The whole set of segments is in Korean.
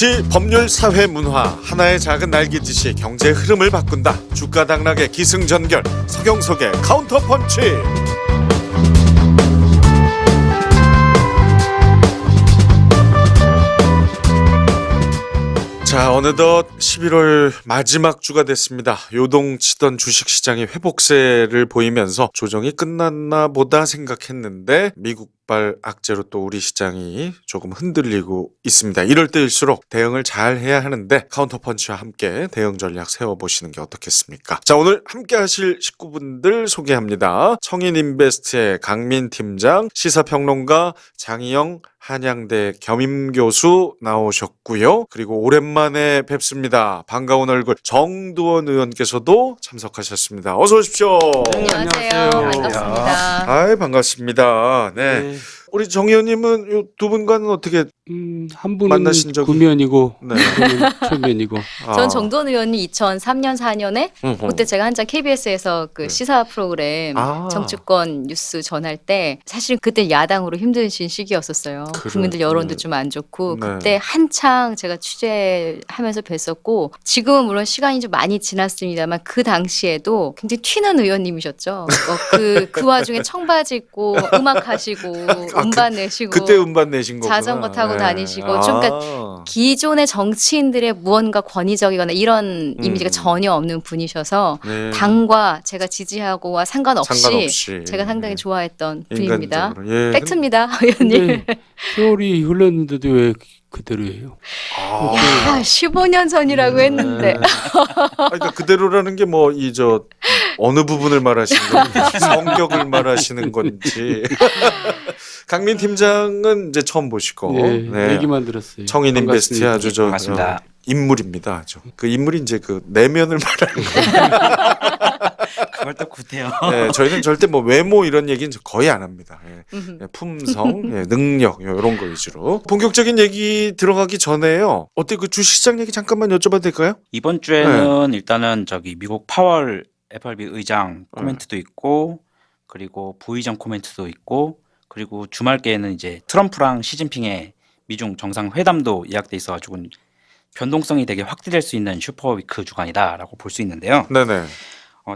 정치, 법률, 사회, 문화 하나의 작은 날개짓이 경제의 흐름을 바꾼다. 주가 당락의 기승전결 서경석의 카운터펀치. 자, 어느덧 11월 마지막 주가 됐습니다. 요동치던 주식시장이 회복세를 보이면서 조정이 끝났나 보다 생각했는데 미국발 악재로 또 우리 시장이 조금 흔들리고 있습니다. 이럴 때일수록 대응을 잘 해야 하는데 카운터펀치와 함께 대응 전략 세워보시는 게 어떻겠습니까? 자, 오늘 함께 하실 식구분들 소개합니다. 청인인베스트의 강민 팀장, 시사평론가 장희영 한양대 겸임교수 나오셨고요. 그리고 오랜만에 뵙습니다. 반가운 얼굴 정두원 의원께서도 참석하셨습니다. 어서 오십시오. 네, 안녕하세요. 반갑습니다. 아이, 반갑습니다. 네. 우리 정 의원님은 이 두 분과는 어떻게 한 분은 만나신 적이? 구면이고 네. 한 분은 초면이고. 전 정두원 의원이 2003년 4년에 그때 제가 한창 KBS에서 그 시사 프로그램 정치권 뉴스 전할 때 사실 그때 야당으로 힘드신 시기였었어요. 국민들 여론도 좀 안 좋고 네. 그때 한창 제가 취재하면서 뵀었고 지금은 물론 시간이 좀 많이 지났습니다만 그 당시에도 굉장히 튀는 의원님이셨죠. 그 와중에 청바지 입고 음악하시고 음반 내시고 그때 음반 내신 거구나. 자전거 타고 다니시고 좀 그러니까 기존의 정치인들의 무언가 권위적이거나 이런 이미지가 전혀 없는 분이셔서 네. 당과 제가 지지하고와 상관없이 제가 상당히 네. 좋아했던 분입니다. 인간적으로. 예. 팩트입니다, 의원님. 근데 세월이 흘렀는데도 왜 그대로예요? 야, 15년 전이라고 했는데. 그러니까 그대로라는 게 뭐 어느 부분을 말하시는 건지 성격을 말하시는 건지. 강민 팀장은 이제 처음 보시고 네, 얘기만 들었어요. 청인인베스트의 아주 반갑습니다. 인물입니다. 아주. 그 인물이 이제 그 내면을 말하는 거예요. 그걸 또 구태요. 네, 저희는 절대 뭐 외모 이런 얘기는 거의 안 합니다. 예. 품성, 능력 이런 거 위주로. 본격적인 얘기 들어가기 전에요. 어때 그 주식시장 얘기 잠깐만 여쭤봐도 될까요? 이번 주에는 일단은 미국 파월 FRB 의장 코멘트도 있고 그리고 부의장 코멘트도 있고 그리고 주말께에는 이제 트럼프랑 시진핑의 미중 정상회담도 예약돼 있어가지고 변동성이 되게 확대될 수 있는 슈퍼위크 주간이다라고 볼 수 있는데요. 네네.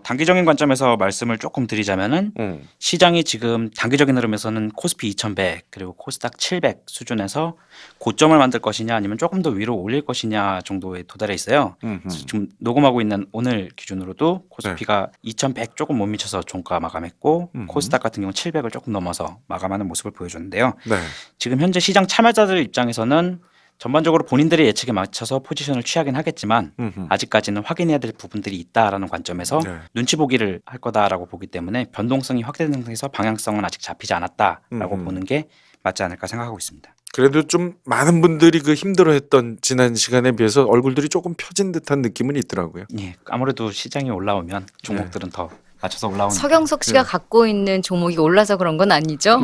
단기적인 관점에서 말씀을 조금 드리자면은 시장이 지금 단기적인 흐름에서는 코스피 2100 그리고 코스닥 700 수준에서 고점을 만들 것이냐 아니면 조금 더 위로 올릴 것이냐 정도에 도달해 있어요. 지금 녹음하고 있는 오늘 기준으로도 코스피가 2100 조금 못 미쳐서 종가 마감했고 코스닥 같은 경우 700을 조금 넘어서 마감하는 모습을 보여줬는데요. 네. 지금 현재 시장 참여자들 입장에서는 전반적으로 본인들의 예측에 맞춰서 포지션을 취하긴 하겠지만 아직까지는 확인해야 될 부분들이 있다라는 관점에서 눈치 보기를 할 거다라고 보기 때문에 변동성이 확대된 상태에서 방향성은 아직 잡히지 않았다라고 보는 게 맞지 않을까 생각하고 있습니다. 그래도 좀 많은 분들이 그 힘들어했던 지난 시간에 비해서 얼굴들이 조금 펴진 듯한 느낌은 있더라고요. 예, 아무래도 시장이 올라오면 종목들은 더 맞춰서 올라오는. 서경석 씨가 갖고 있는 종목이 올라서 그런 건 아니죠?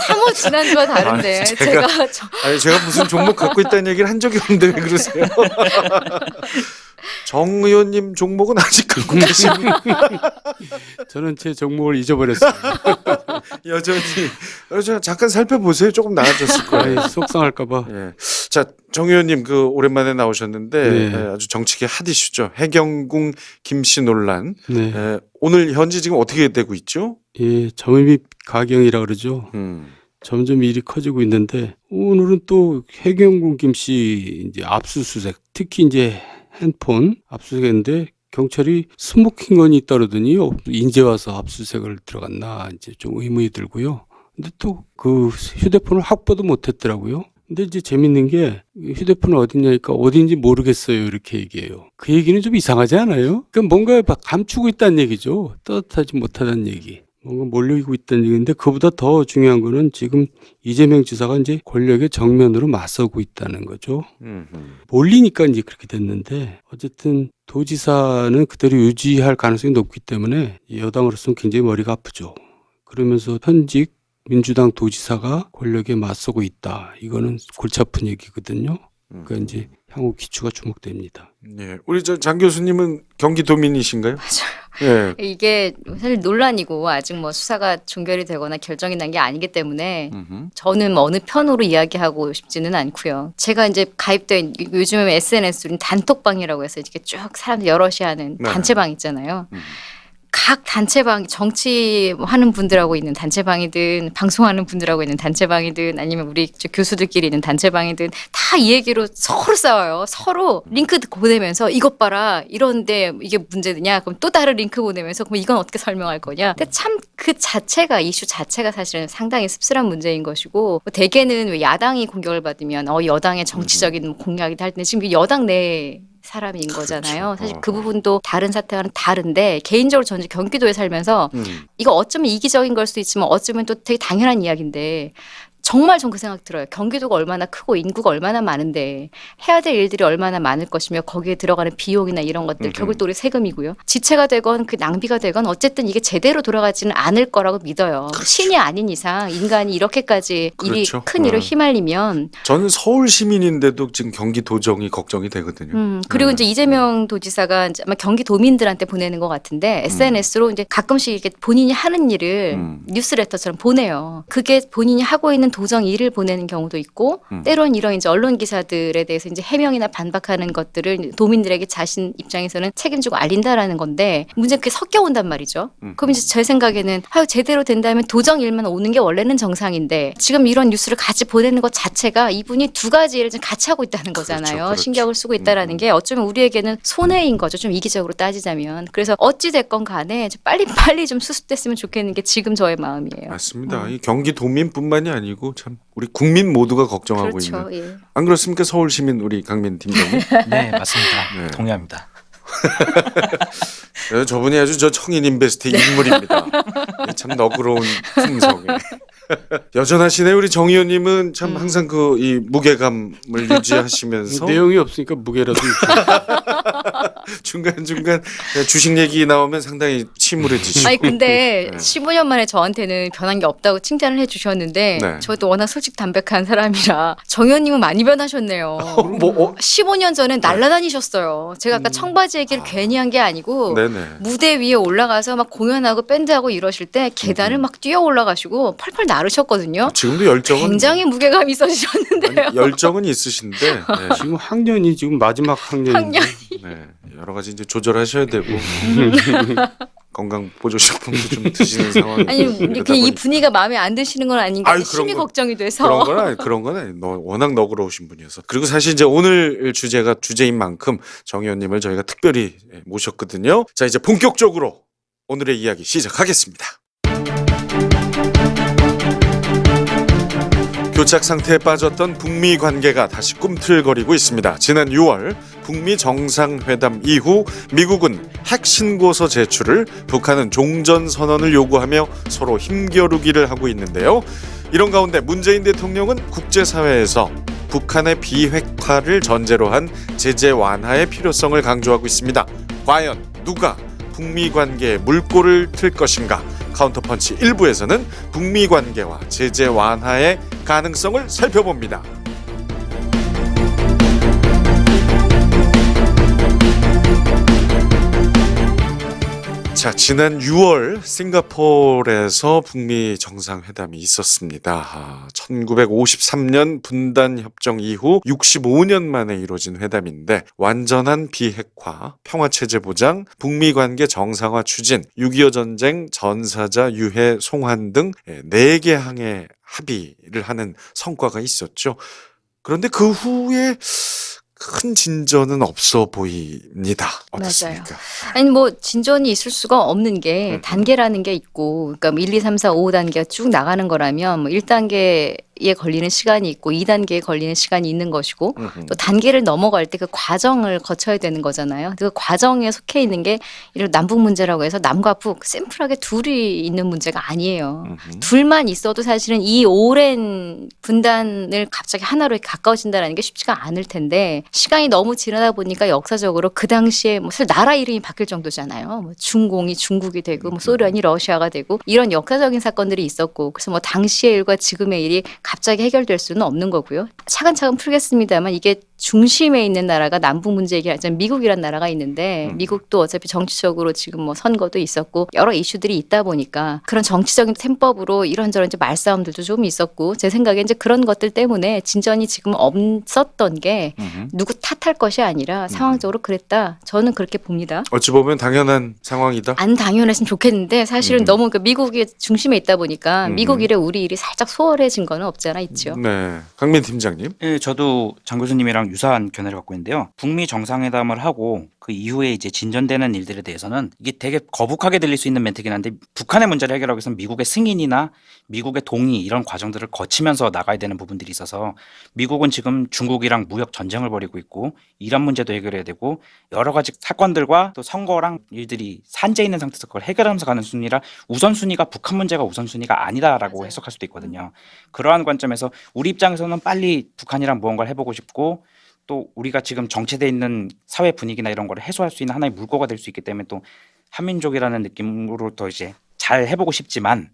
사뭇 지난주와 다른데 제가 무슨 종목 갖고 있다는 얘기를 한 적이 없는데 왜 그러세요? 정 의원님 종목은 아직 갖고 계십니까? 저는 제 종목을 잊어버렸어요. 여전히 잠깐 살펴보세요. 조금 나아졌을 거예요. 속상할까봐. 예. 자, 정 의원님 그 오랜만에 나오셨는데 네. 아주 정치계 핫 이슈죠. 해경궁 김씨 논란. 네. 오늘 현재 지금 어떻게 되고 있죠? 예, 점입 가경이라 그러죠. 점점 일이 커지고 있는데 오늘은 또 해경궁 김씨 이제 압수수색, 특히 이제 핸폰 압수수색인데 경찰이 스모킹 건이 있다 그러더니 인제 와서 압수수색을 들어갔나 이제 좀 의문이 들고요. 근데 또 그 휴대폰을 확보도 못했더라고요. 근데 이제 재밌는 게 휴대폰은 어딨냐니까 어딘지 모르겠어요 이렇게 얘기해요. 그 얘기는 좀 이상하지 않아요? 그러니까 뭔가 감추고 있다는 얘기죠. 떳떳하지 못하다는 얘기. 뭔가 몰리고 있다는 얘기인데 그보다 더 중요한 거는 지금 이재명 지사가 이제 권력의 정면으로 맞서고 있다는 거죠. 몰리니까 이제 그렇게 됐는데 어쨌든 도지사는 그대로 유지할 가능성이 높기 때문에 여당으로서는 굉장히 머리가 아프죠. 그러면서 현직 민주당 도지사가 권력에 맞서고 있다. 이거는 골치 아픈 얘기거든요. 그러니까 이제 향후 기초가 주목됩니다. 예. 우리 장 교수님은 경기도민이신가요? 맞아요. 예. 이게 사실 논란이고 아직 뭐 수사가 종결이 되거나 결정이 난 게 아니기 때문에 저는 뭐 어느 편으로 이야기하고 싶지는 않고요. 제가 이제 가입된 요즘에 SNS로 단톡방이라고 해서 이렇게 쭉 사람들 여럿이 하는 네. 단체방 있잖아요. 각 단체방 정치하는 분들하고 있는 단체방이든 방송하는 분들하고 있는 단체방이든 아니면 우리 교수들끼리 있는 단체방이든 다 이 얘기로 서로 싸워요. 서로 링크 보내면서 이것 봐라 이런데 이게 문제냐 그럼 또 다른 링크 보내면서 그럼 이건 어떻게 설명할 거냐. 근데 참 그 자체가 이슈 자체가 사실은 상당히 씁쓸한 문제인 것이고 대개는 왜 야당이 공격을 받으면 여당의 정치적인 공약이다 할 때 지금 여당 내 사람인 거잖아요. 사실 그 부분도 다른 사태와는 다른데 개인적으로 저는 경기도에 살면서 이거 어쩌면 이기적인 걸 수도 있지만 어쩌면 또 되게 당연한 이야기인데 정말 전 그 생각 들어요. 경기도가 얼마나 크고 인구가 얼마나 많은데 해야 될 일들이 얼마나 많을 것이며 거기에 들어가는 비용이나 이런 것들 결국 또 우리 세금이고요. 지체가 되건 그 낭비가 되건 어쨌든 이게 제대로 돌아가지는 않을 거라고 믿어요. 그렇죠. 신이 아닌 이상 인간이 이렇게까지 그렇죠. 큰 일을 휘말리면 저는 서울 시민인데도 지금 경기도정이 걱정이 되거든요. 그리고 이제 이재명 도지사가 이제 아마 경기도민들한테 보내는 것 같은데 SNS로 이제 가끔씩 이렇게 본인이 하는 일을 뉴스레터처럼 보내요. 그게 본인이 하고 있는 도정 일을 보내는 경우도 있고 때로는 이런 이제 언론 기사들에 대해서 이제 해명이나 반박하는 것들을 도민들에게 자신 입장에서는 책임지고 알린다라는 건데 문제는 그게 섞여 온단 말이죠. 그럼 이제 제 생각에는 제대로 된다면 도정 일만 오는 게 원래는 정상인데 지금 이런 뉴스를 같이 보내는 것 자체가 이분이 두 가지 일을 지금 같이 하고 있다는 거잖아요. 그렇죠. 신경을 쓰고 있다라는 게 어쩌면 우리에게는 손해인 거죠. 좀 이기적으로 따지자면. 그래서 어찌 됐건 간에 빨리 좀 수습됐으면 좋겠는 게 지금 저의 마음이에요. 맞습니다. 이 경기도민뿐만이 아니고 참 우리 국민 모두가 걱정하고 그렇죠. 있는. 예. 안 그렇습니까? 서울 시민 우리 강민 팀장님. 네, 맞습니다. 네. 동의합니다. 저분이 아주 저 청인 인베스트 인물입니다. 참 너그러운 품성에. 여전하시네 우리 정 의원님은 참 항상 그 이 무게감을 유지하시면서 내용이 없으니까 무게라도 중간중간 주식 얘기 나오면 상당히 침울해지시고. 아니 근데 네. 15년 만에 저한테는 변한 게 없다고 칭찬을 해주셨는데 네. 저도 워낙 솔직 담백한 사람이라 정 의원님은 많이 변하셨네요. 15년 전엔 날라다니셨어요. 제가 아까 청바지 얘기를 괜히 한 게 아니고 네네. 무대 위에 올라가서 막 공연하고 밴드하고 이러실 때 계단을 막 뛰어 올라가시고 펄펄 나르셨거든요. 지금도 열정은 굉장히 무게감이 있어지셨는데요. 아니, 열정은 있으신데 네. 지금 학년이 지금 마지막 학년인데 네. 여러 가지 이제 조절하셔야 되고 건강 보조식품도 좀 드시는 상황이. 아니 이렇게 이 분위기가 마음에 안 드시는 건 아닌가 아유, 심히 그런 걱정이 돼서. 그런 건 아니. 워낙 너그러우신 분이어서. 그리고 사실 이제 오늘 주제가 주제인 만큼 정 의원님을 저희가 특별히 모셨거든요. 자 이제 본격적으로 오늘의 이야기 시작하겠습니다. 교착 상태에 빠졌던 북미 관계가 다시 꿈틀거리고 있습니다. 지난 6월 북미 정상회담 이후 미국은 핵 신고서 제출을, 북한은 종전 선언을 요구하며 서로 힘겨루기를 하고 있는데요. 이런 가운데 문재인 대통령은 국제사회에서 북한의 비핵화를 전제로 한 제재 완화의 필요성을 강조하고 있습니다. 과연 누가 북미 관계에 물꼬를 틀 것인가? 카운터펀치 1부에서는 북미 관계와 제재 완화의 가능성을 살펴봅니다. 자, 지난 6월 싱가포르에서 북미 정상회담이 있었습니다. 1953년 분단협정 이후 65년 만에 이루어진 회담인데 완전한 비핵화, 평화체제 보장, 북미 관계 정상화 추진, 6.25 전쟁 전사자 유해 송환 등 4개 항의 합의를 하는 성과가 있었죠. 그런데 그 후에 큰 진전은 없어 보입니다. 어떻습니까? 맞아요. 아니 뭐 진전이 있을 수가 없는 게 단계라는 게 있고, 그러니까 뭐 1, 2, 3, 4, 5단계가 쭉 나가는 거라면 뭐 1단계에 걸리는 시간이 있고 2단계에 걸리는 시간이 있는 것이고 또 단계를 넘어갈 때 그 과정을 거쳐야 되는 거잖아요. 그 과정에 속해 있는 게 이런 남북 문제라고 해서 남과 북 심플하게 둘이 있는 문제가 아니에요. 둘만 있어도 사실은 이 오랜 분단을 갑자기 하나로 가까워진다는 게 쉽지가 않을 텐데 시간이 너무 지나다 보니까 역사적으로 그 당시에 뭐 사실 나라 이름이 바뀔 정도잖아요. 뭐 중공이 중국이 되고 뭐 소련이 러시아가 되고 이런 역사적인 사건들이 있었고, 그래서 뭐 당시의 일과 지금의 일이 갑자기 해결될 수는 없는 거고요. 차근차근 풀겠습니다만 이게 중심에 있는 나라가 남북 문제 얘기하자면 미국이란 나라가 있는데 미국도 어차피 정치적으로 지금 뭐 선거도 있었고 여러 이슈들이 있다 보니까 그런 정치적인 셈법으로 이런저런 이제 말싸움들도 좀 있었고 제 생각에 이제 그런 것들 때문에 진전이 지금 없었던 게 누구 탓할 것이 아니라 상황적으로 그랬다. 저는 그렇게 봅니다. 어찌 보면 당연한 상황이다. 안 당연했으면 좋겠는데 사실은 너무 그 미국이 중심에 있다 보니까 미국 일에 우리 일이 살짝 소홀해진 거는 없지 않아 있죠. 네, 강민 팀장님. 예, 저도 장 교수님이랑 유사한 견해를 갖고 있는데요. 북미 정상회담을 하고 그 이후에 이제 진전되는 일들에 대해서는 이게 되게 거북하게 들릴 수 있는 멘트긴 한데 북한의 문제를 해결하기 위해서는 미국의 승인이나 미국의 동의 이런 과정들을 거치면서 나가야 되는 부분들이 있어서 미국은 지금 중국이랑 무역 전쟁을 벌이고 있고 이란 문제도 해결해야 되고 여러 가지 사건들과 또 선거랑 일들이 산재 있는 상태에서 그걸 해결하면서 가는 순위라 우선순위가 북한 문제가 우선순위가 아니다라고 맞아요. 해석할 수도 있거든요. 그러한 관점에서 우리 입장에서는 빨리 북한이랑 무언가를 해보고 싶고 또 우리가 지금 정체돼 있는 사회 분위기나 이런 거를 해소할 수 있는 하나의 물꼬가 될 수 있기 때문에 또 한민족이라는 느낌으로 더 이제 잘 해보고 싶지만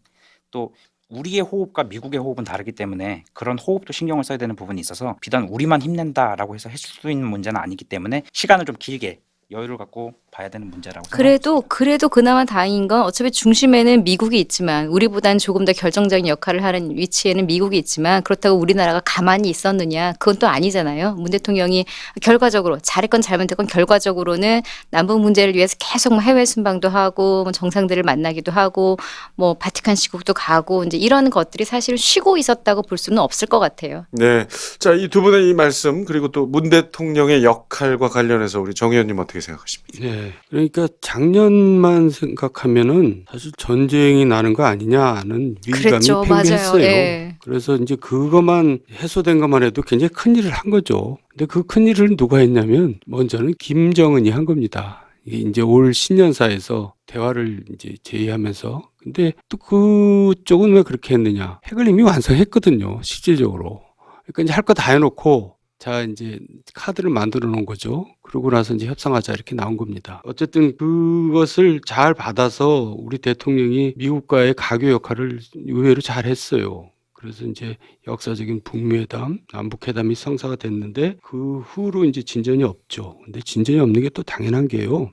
또 우리의 호흡과 미국의 호흡은 다르기 때문에 그런 호흡도 신경을 써야 되는 부분이 있어서 비단 우리만 힘낸다라고 해서 했을 수 있는 문제는 아니기 때문에 시간을 좀 길게 여유를 갖고 봐야 되는 문제라고 생각합니다. 그래도 그나마 다행인 건 어차피 중심에는 미국이 있지만 우리보다는 조금 더 결정적인 역할을 하는 위치에는 미국이 있지만 그렇다고 우리나라가 가만히 있었느냐 그건 또 아니잖아요. 문 대통령이 결과적으로 잘했건 잘못했건 결과적으로는 남북 문제를 위해서 계속 뭐 해외 순방도 하고 뭐 정상들을 만나기도 하고 뭐 바티칸 시국도 가고 이제 이런 것들이 사실 쉬고 있었다고 볼 수는 없을 것 같아요. 네, 자, 이 두 분의 이 말씀 그리고 또 문 대통령의 역할과 관련해서 우리 정 의원님 어떻게 생각하십니까? 네. 그러니까 작년만 생각하면은 사실 전쟁이 나는 거 아니냐는 위기감이 그랬죠. 맞아요. 팽배했어요. 예. 그래서 이제 그것만 해소된 것만 해도 굉장히 큰 일을 한 거죠. 근데 그 큰 일을 누가 했냐면 먼저는 김정은이 한 겁니다. 이게 이제 올 신년사에서 대화를 이제 제의하면서 근데 또 그쪽은 왜 그렇게 했느냐? 핵을 이미 완성했거든요. 실질적으로. 그러니까 이제 할 거 다 해놓고 자 이제 카드를 만들어 놓은 거죠. 그러고 나서 이제 협상하자 이렇게 나온 겁니다. 어쨌든 그것을 잘 받아서 우리 대통령이 미국과의 가교 역할을 의외로 잘 했어요. 그래서 이제 역사적인 북미회담, 남북회담이 성사가 됐는데 그 후로 이제 진전이 없죠. 근데 진전이 없는 게 또 당연한 게요.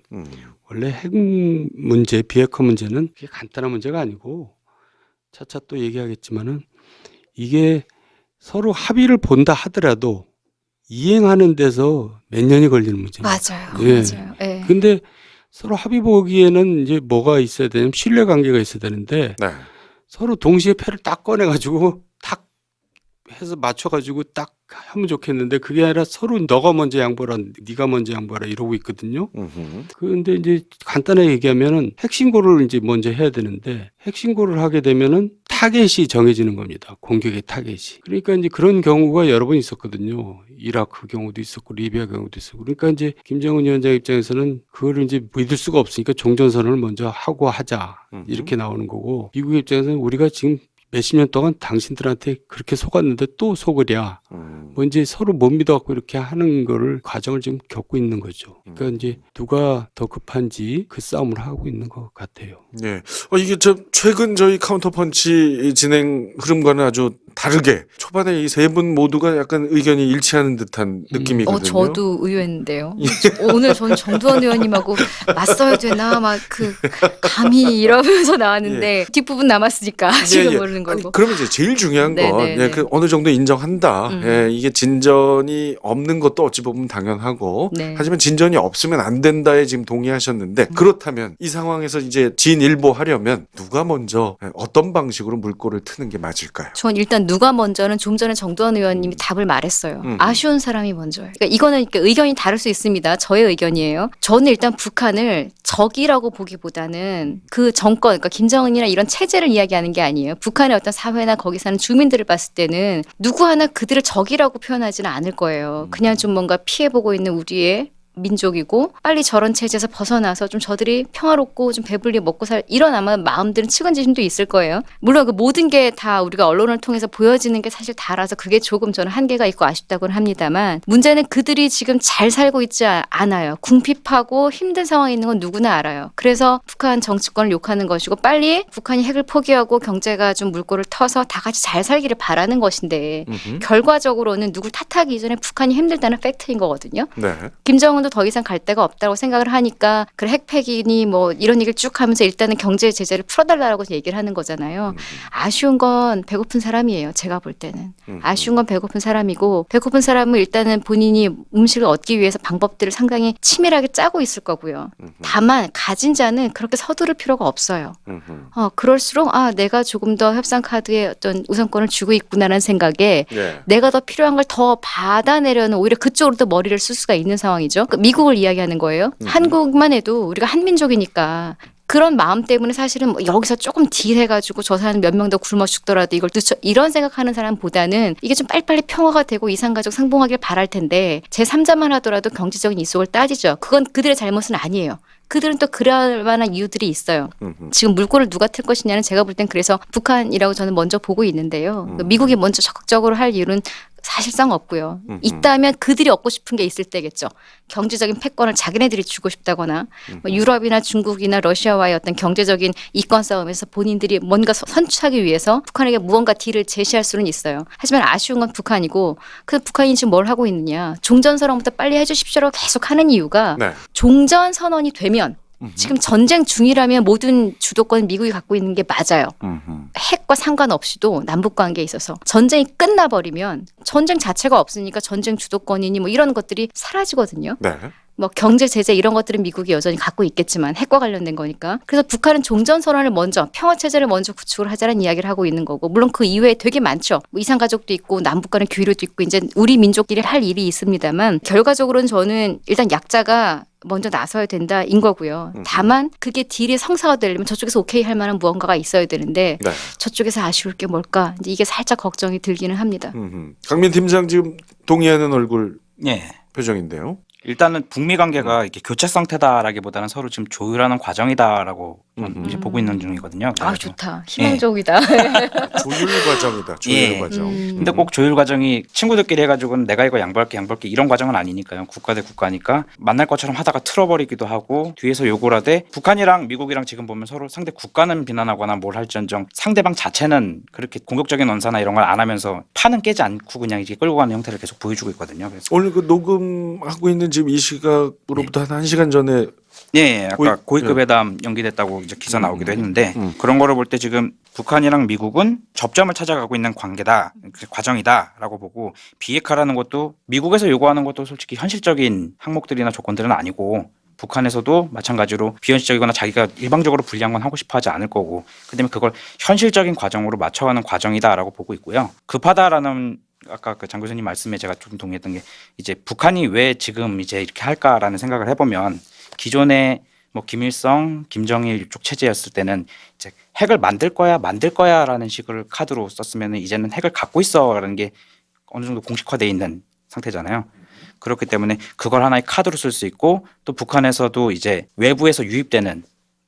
원래 핵 문제, 비핵화 문제는 그게 간단한 문제가 아니고 차차 또 얘기하겠지만은 이게 서로 합의를 본다 하더라도 이행하는 데서 몇 년이 걸리는 문제입니다. 맞아요. 예. 맞아요. 예. 근데 서로 합의 보기에는 이제 뭐가 있어야 되냐면 신뢰 관계가 있어야 되는데 네. 서로 동시에 패를 딱 꺼내가지고 탁 해서 맞춰가지고 딱 하면 좋겠는데 그게 아니라 서로 너가 먼저 양보라, 네가 먼저 양보라 이러고 있거든요. 그런데 이제 간단하게 얘기하면은 핵신고를 이제 먼저 해야 되는데 핵신고를 하게 되면은 타겟이 정해지는 겁니다. 공격의 타겟이. 그러니까 이제 그런 경우가 여러 번 있었거든요. 이라크 경우도 있었고 리비아 경우도 있었고. 그러니까 이제 김정은 위원장 입장에서는 그거를 이제 믿을 수가 없으니까 종전선언을 먼저 하고 하자 이렇게 나오는 거고 미국 입장에서는 우리가 지금 몇십 년 동안 당신들한테 그렇게 속았는데 또 속으랴. 뭐 이제 서로 못 믿어갖고 이렇게 하는 거를 과정을 지금 겪고 있는 거죠. 그러니까 이제 누가 더 급한지 그 싸움을 하고 있는 것 같아요. 네. 이게 최근 저희 카운터펀치 진행 흐름과는 아주 다르게 초반에 이 세 분 모두가 약간 의견이 일치하는 듯한 느낌이거든요. 저도 의외인데요. 오늘 전 정두원 의원님하고 맞서야 되나 막 감히 이러면서 나왔는데 뒷부분 남았으니까 지금 모르는 거고. 아니, 그러면 이제 제일 중요한 건 네네네. 그 어느 정도 인정한다. 이게 진전이 없는 것도 어찌 보면 당연하고 네. 하지만 진전이 없으면 안 된다에 지금 동의하셨는데 그렇다면 이 상황에서 이제 진일보하려면 누가 먼저 어떤 방식으로 물꼬를 트는 게 맞을까요? 전 일단 누가 먼저는 좀 전에 정두원 의원님이 답을 말했어요. 아쉬운 사람이 먼저예요. 그러니까 이거는 의견이 다를 수 있습니다. 저의 의견이에요. 저는 일단 북한을 적이라고 보기보다는 그 정권, 그러니까 김정은이나 이런 체제를 이야기하는 게 아니에요. 북한의 어떤 사회나 거기 사는 주민들을 봤을 때는 누구 하나 그들을 적이라고 표현하지는 않을 거예요. 그냥 좀 뭔가 피해보고 있는 우리의 민족이고 빨리 저런 체제에서 벗어나서 좀 저들이 평화롭고 좀 배불리 먹고 살 이런 아마 마음들은 측은지심도 있을 거예요. 물론 그 모든 게 다 우리가 언론을 통해서 보여지는 게 사실 다라서 그게 조금 저는 한계가 있고 아쉽다고는 합니다만 문제는 그들이 지금 잘 살고 있지 않아요. 궁핍하고 힘든 상황에 있는 건 누구나 알아요. 그래서 북한 정치권을 욕하는 것이고 빨리 북한이 핵을 포기하고 경제가 좀 물꼬를 터서 다 같이 잘 살기를 바라는 것인데 결과적으로는 누굴 탓하기 이전에 북한이 힘들다는 팩트인 거거든요. 네. 김정은도 더 이상 갈 데가 없다고 생각을 하니까 그래 핵폐기니 뭐 이런 얘기를 쭉 하면서 일단은 경제 제재를 풀어달라고 얘기를 하는 거잖아요. 아쉬운 건 배고픈 사람이에요. 제가 볼 때는. 아쉬운 건 배고픈 사람이고 배고픈 사람은 일단은 본인이 음식을 얻기 위해서 방법들을 상당히 치밀하게 짜고 있을 거고요. 다만 가진 자는 그렇게 서두를 필요가 없어요. 그럴수록 내가 조금 더 협상 카드에 어떤 우선권을 주고 있구나라는 생각에 예. 내가 더 필요한 걸 더 받아내려는 오히려 그쪽으로 더 머리를 쓸 수가 있는 상황이죠. 미국을 이야기하는 거예요. 한국만 해도 우리가 한민족이니까 그런 마음 때문에 사실은 뭐 여기서 조금 딜해가지고 저 사람 몇 명 더 굶어 죽더라도 이걸 늦춰 이런 생각하는 사람보다는 이게 좀 빨리빨리 평화가 되고 이산가족 상봉하길 바랄 텐데 제3자만 하더라도 경제적인 이속을 따지죠. 그건 그들의 잘못은 아니에요. 그들은 또 그럴 만한 이유들이 있어요. 지금 물꼬를 누가 틀 것이냐는 제가 볼 땐 그래서 북한이라고 저는 먼저 보고 있는데요. 미국이 먼저 적극적으로 할 이유는 사실상 없고요. 있다면 그들이 얻고 싶은 게 있을 때겠죠. 경제적인 패권을 자기네들이 주고 싶다거나 뭐 유럽이나 중국이나 러시아와의 어떤 경제적인 이권 싸움에서 본인들이 뭔가 선취하기 위해서 북한에게 무언가 딜을 제시할 수는 있어요. 하지만 아쉬운 건 북한이고 그 북한이 지금 뭘 하고 있느냐. 종전선언부터 빨리 해주십시오라고 계속 하는 이유가 네. 종전선언이 되면 지금 전쟁 중이라면 모든 주도권은 미국이 갖고 있는 게 맞아요. 핵과 상관없이도 남북 관계에 있어서 전쟁이 끝나버리면 전쟁 자체가 없으니까 전쟁 주도권이니 뭐 이런 것들이 사라지거든요. 네. 뭐 경제 제재 이런 것들은 미국이 여전히 갖고 있겠지만 핵과 관련된 거니까. 그래서 북한은 종전선언을 먼저 평화 체제를 먼저 구축을 하자는 이야기를 하고 있는 거고 물론 그 이외에 되게 많죠. 뭐 이산가족도 있고 남북 간의 교류도 있고 이제 우리 민족끼리 할 일이 있습니다만 결과적으로는 저는 일단 약자가 먼저 나서야 된다인 거고요. 다만 그게 딜이 성사가 되려면 저쪽에서 오케이 할 만한 무언가가 있어야 되는데 네. 저쪽에서 아쉬울 게 뭘까? 이제 이게 살짝 걱정이 들기는 합니다. 강민 팀장 지금 동의하는 얼굴 예. 표정인데요. 일단은 북미 관계가 이렇게 교차 상태다라기보다는 서로 지금 조율하는 과정이다라고 이제 보고 있는 중이거든요. 좋다. 희망적이다. 조율 과정이다. 조율 예. 과정. 근데 꼭 조율 과정이 친구들끼리 해가지고는 내가 이거 양보할게 이런 과정은 아니니까요. 국가 대 국가니까 만날 것처럼 하다가 틀어버리기도 하고 뒤에서 욕을 하되 북한이랑 미국이랑 지금 보면 서로 상대 국가는 비난하거나 뭘 할지언정 상대방 자체는 그렇게 공격적인 언사나 이런 걸 안 하면서 판은 깨지 않고 그냥 이제 끌고 가는 형태를 계속 보여주고 있거든요. 그래서 오늘 그 녹음하고 있는 지금 이 시각으로부터 한 1시간 전에 예, 아까 고위급 회담 연기됐다고 이제 기사 나오기도 했는데 그런 거를 볼 때 지금 북한이랑 미국은 접점을 찾아가고 있는 관계다, 과정이다라고 보고 비핵화라는 것도 미국에서 요구하는 것도 솔직히 현실적인 항목들이나 조건들은 아니고 북한에서도 마찬가지로 비현실적이거나 자기가 일방적으로 불리한 건 하고 싶어 하지 않을 거고 그다음에 그걸 현실적인 과정으로 맞춰가는 과정이다라고 보고 있고요. 급하다라는 아까 그 장 교수님 말씀에 제가 좀 동의했던 게 이제 북한이 왜 지금 이제 이렇게 할까라는 생각을 해보면 기존에 뭐 김일성, 김정일 이쪽 체제였을 때는 이제 핵을 만들 거야라는 식을 카드로 썼으면 이제는 핵을 갖고 있어라는 게 어느 정도 공식화돼 있는 상태잖아요. 그렇기 때문에 그걸 하나의 카드로 쓸 수 있고 또 북한에서도 이제 외부에서 유입되는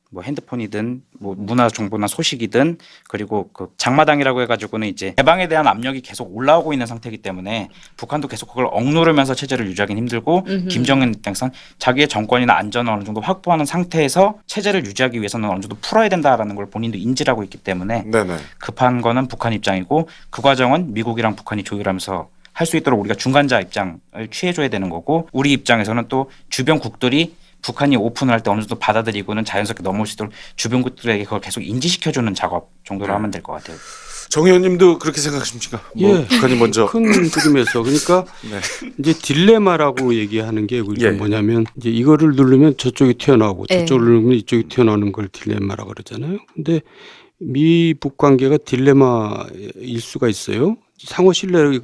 뭐 핸드폰이든 뭐 문화 정보나 소식이든 그리고 그 장마당이라고 해가지고는 이제 해방에 대한 압력이 계속 올라오고 있는 상태이기 때문에 북한도 계속 그걸 억누르면서 체제를 유지하기는 힘들고 김정은 입장에선 자기의 정권이나 안전을 어느 정도 확보하는 상태에서 체제를 유지하기 위해서는 어느 정도 풀어야 된다라는 걸 본인도 인지를 하고 있기 때문에 네네. 급한 거는 북한 입장이고 그 과정은 미국이랑 북한이 조율하면서 할 수 있도록 우리가 중간자 입장을 취해줘야 되는 거고 우리 입장에서는 또 주변국들이 북한이 오픈을 할 때 어느 정도 받아들이고는 자연스럽게 넘어올 수 있도록 주변국들에게 그걸 계속 인지시켜주는 작업 정도로 하면 될 것 같아요. 정 의원님도 그렇게 생각하십니까? 뭐 북한이 먼저 큰 그림에서 그러니까 네. 이제 딜레마라고 얘기하는 게 예. 뭐냐면 이제 이거를 누르면 저쪽이 튀어나오고 예. 저쪽을 누르면 이쪽이 튀어나오는 걸 딜레마라고 그러잖아요. 근데 미북 관계가 딜레마일 수가 있어요. 상호 신뢰를